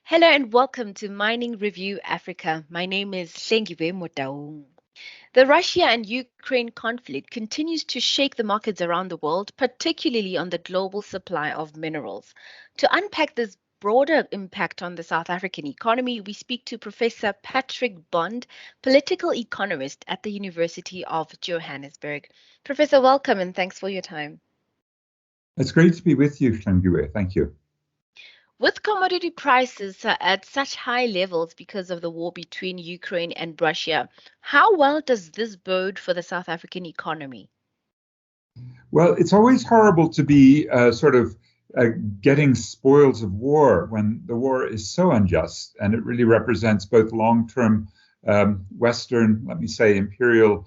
Hello and welcome to Mining Review Africa. My name is Hlengiwe Motaung. The Russia and Ukraine conflict continues to shake the markets around the world, particularly on the global supply of minerals. To unpack this broader impact on the South African economy, we speak to Professor Patrick Bond, political economist at the University of Johannesburg. Professor, welcome and thanks for your time. It's great to be with you, Hlengiwe. Thank you. With commodity prices at such high levels because of the war between Ukraine and Russia, how well does this bode for the South African economy? Well, it's always horrible to be getting spoils of war when the war is so unjust, and it really represents both long-term Western, let me say, imperial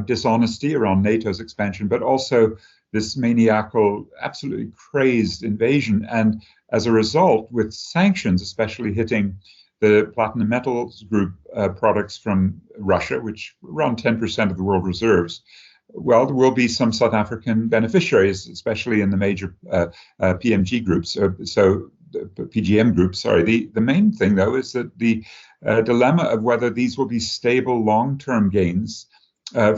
dishonesty around NATO's expansion, but also this maniacal, absolutely crazed invasion. And as a result, with sanctions especially hitting the platinum metals group products from Russia, which around 10% of the world reserves, well, there will be some South African beneficiaries, especially in the major PMG groups. So the PGM groups, sorry. The main thing, though, is that the dilemma of whether these will be stable long-term gains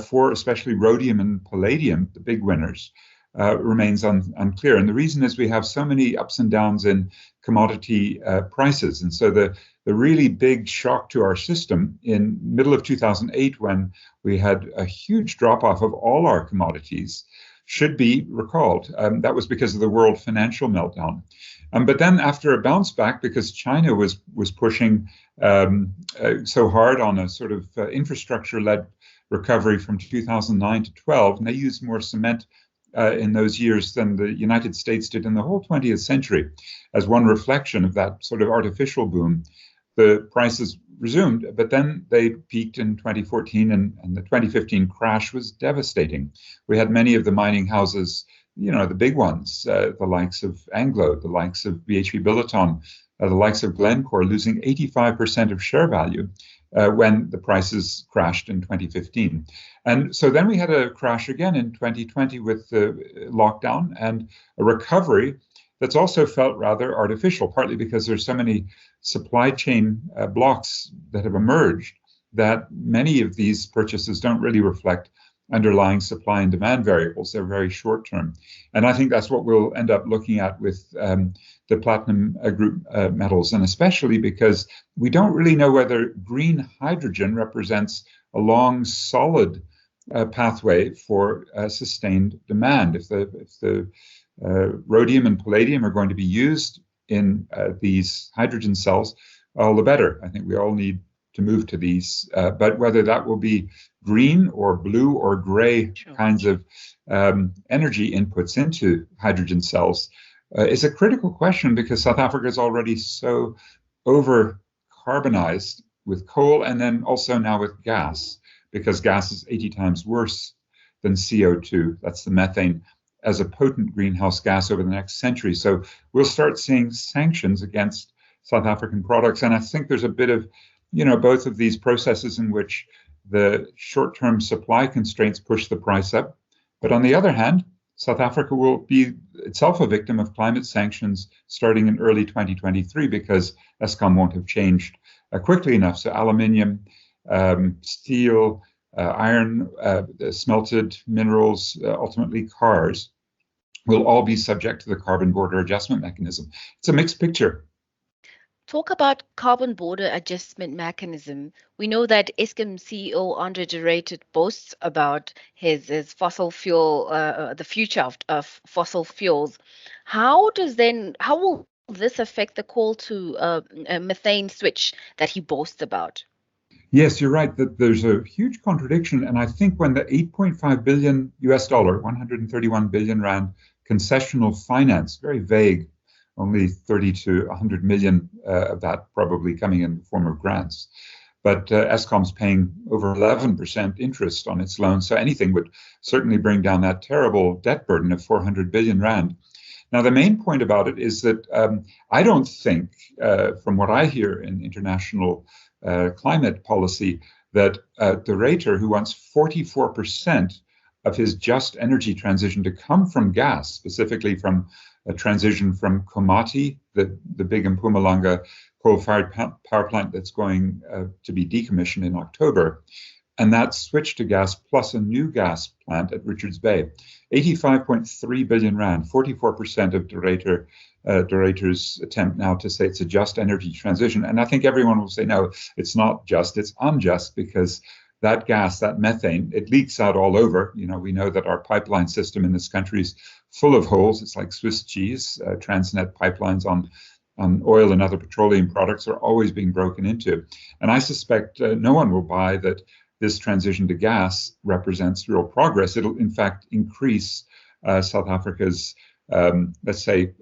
for especially rhodium and palladium, the big winners, remains unclear. And the reason is we have so many ups and downs in commodity prices. And so the really big shock to our system in middle of 2008, when we had a huge drop-off of all our commodities, should be recalled. That was because of the world financial meltdown. But then after a bounce back, because China was pushing so hard on a sort of infrastructure-led recovery from 2009 to 12, and they used more cement in those years than the United States did in the whole 20th century. As one reflection of that sort of artificial boom, the prices resumed, but then they peaked in 2014, and the 2015 crash was devastating. We had many of the mining houses, the big ones, the likes of Anglo, the likes of BHP Billiton, the likes of Glencore, losing 85% of share value when the prices crashed in 2015. And so then we had a crash again in 2020 with the lockdown and a recovery that's also felt rather artificial, partly because there's so many supply chain blocks that have emerged that many of these purchases don't really reflect underlying supply and demand variables. They're very short term. And I think that's what we'll end up looking at with the platinum group metals, and especially because we don't really know whether green hydrogen represents a long, solid pathway for sustained demand. If the rhodium and palladium are going to be used in these hydrogen cells, all the better. I think we all need to move to these, but whether that will be green or blue or gray kinds of energy inputs into hydrogen cells is a critical question, because South Africa is already so over carbonized with coal, and then also now with gas, because gas is 80 times worse than CO2. That's the methane, as a potent greenhouse gas over the next century. So we'll start seeing sanctions against South African products. And I think there's a bit of, both of these processes in which the short-term supply constraints push the price up. But on the other hand, South Africa will be itself a victim of climate sanctions starting in early 2023, because Eskom won't have changed quickly enough. So aluminium, steel, iron, smelted minerals, ultimately cars, will all be subject to the carbon border adjustment mechanism. It's a mixed picture. Talk about carbon border adjustment mechanism. We know that Eskom CEO Andre de Ruyter boasts about his fossil fuel, the future of fossil fuels. How will this affect the call to a methane switch that he boasts about? Yes, you're right that there's a huge contradiction. And I think when the $8.5 billion US, 131 billion Rand concessional finance, very vague, only 30 to 100 million of that probably coming in the form of grants. But Eskom's paying over 11% interest on its loans. So anything would certainly bring down that terrible debt burden of 400 billion Rand. Now, the main point about it is that I don't think, from what I hear in international climate policy, that de Ruyter, who wants 44% of his just energy transition to come from gas, specifically from a transition from Komati, the big Mpumalanga coal-fired power plant that's going to be decommissioned in October, and that switched to gas plus a new gas plant at Richards Bay. 85.3 billion rand, 44% of Durator's attempt now to say it's a just energy transition. And I think everyone will say, no, it's not just, it's unjust, because that gas, that methane, it leaks out all over. You know, we know that our pipeline system in this country is full of holes. It's like Swiss cheese. Transnet pipelines on oil and other petroleum products are always being broken into. And I suspect no one will buy that this transition to gas represents real progress. It'll, in fact, increase South Africa's, let's say,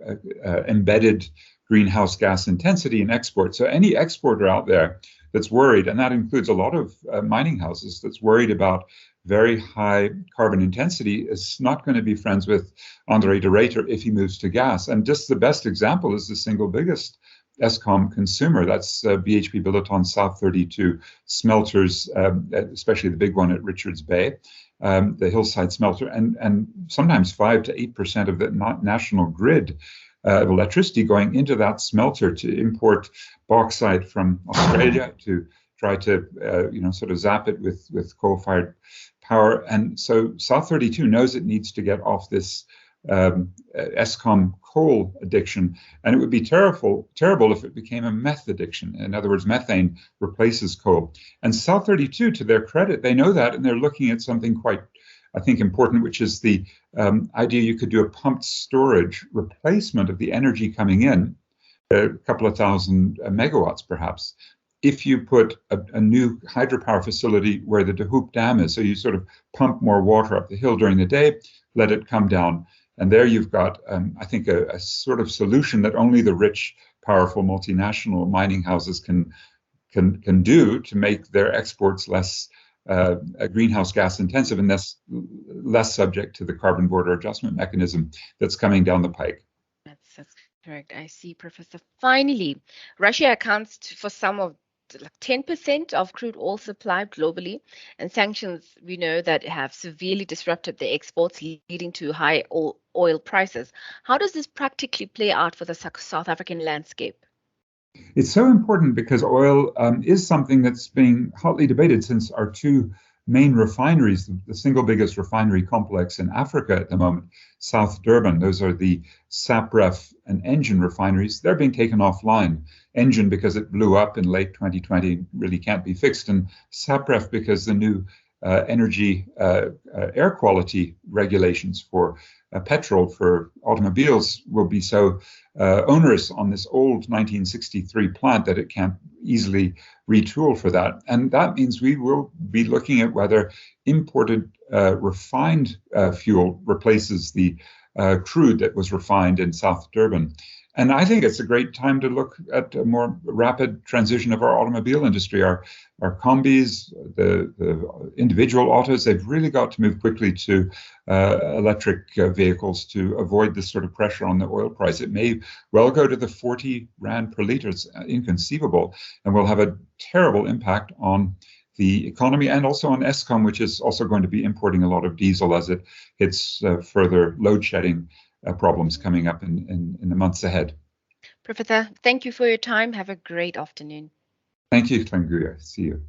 embedded greenhouse gas intensity in exports. So any exporter out there that's worried, and that includes a lot of mining houses, that's worried about very high carbon intensity, is not going to be friends with Andre de Ruyter if he moves to gas. And just the best example is the single biggest Eskom consumer. That's BHP Billiton South 32 smelters, especially the big one at Richards Bay, the Hillside smelter, and sometimes 5 to 8% of the national grid of electricity going into that smelter to import bauxite from Australia to try to sort of zap it with coal-fired power. And so South 32 knows it needs to get off this Eskom coal addiction, and it would be terrible if it became a meth addiction. In other words, methane replaces coal. And South 32, to their credit, they know that, and they're looking at something quite, I think, important, which is the idea you could do a pumped storage replacement of the energy coming in, a couple of thousand megawatts perhaps, if you put a new hydropower facility where the De Hoop Dam is. So you sort of pump more water up the hill during the day, let it come down. And there you've got, I think, a sort of solution that only the rich, powerful multinational mining houses can do to make their exports less greenhouse gas intensive and less subject to the carbon border adjustment mechanism that's coming down the pike. That's correct. I see, Professor. Finally, Russia accounts for some of like 10% of crude oil supply globally, and sanctions, we know, that have severely disrupted the exports, leading to high oil prices. How does this practically play out for the South African landscape? It's so important because oil is something that's being hotly debated since our two main refineries, the single biggest refinery complex in Africa at the moment, South Durban. Those are the Sapref and Engine refineries. They're being taken offline. Engine because it blew up in late 2020, really can't be fixed. And Sapref because the new energy air quality regulations for petrol for automobiles will be so onerous on this old 1963 plant that it can't easily retool for that. And that means we will be looking at whether imported refined fuel replaces the crude that was refined in South Durban. And I think it's a great time to look at a more rapid transition of our automobile industry. Our combis, the individual autos, they've really got to move quickly to electric vehicles to avoid this sort of pressure on the oil price. It may well go to the 40 Rand per litre. It's inconceivable, and will have a terrible impact on the economy and also on Eskom, which is also going to be importing a lot of diesel as it hits further load shedding problems coming up in the months ahead. Professor, thank you for your time. Have a great afternoon. Thank you, Klanguya. See you.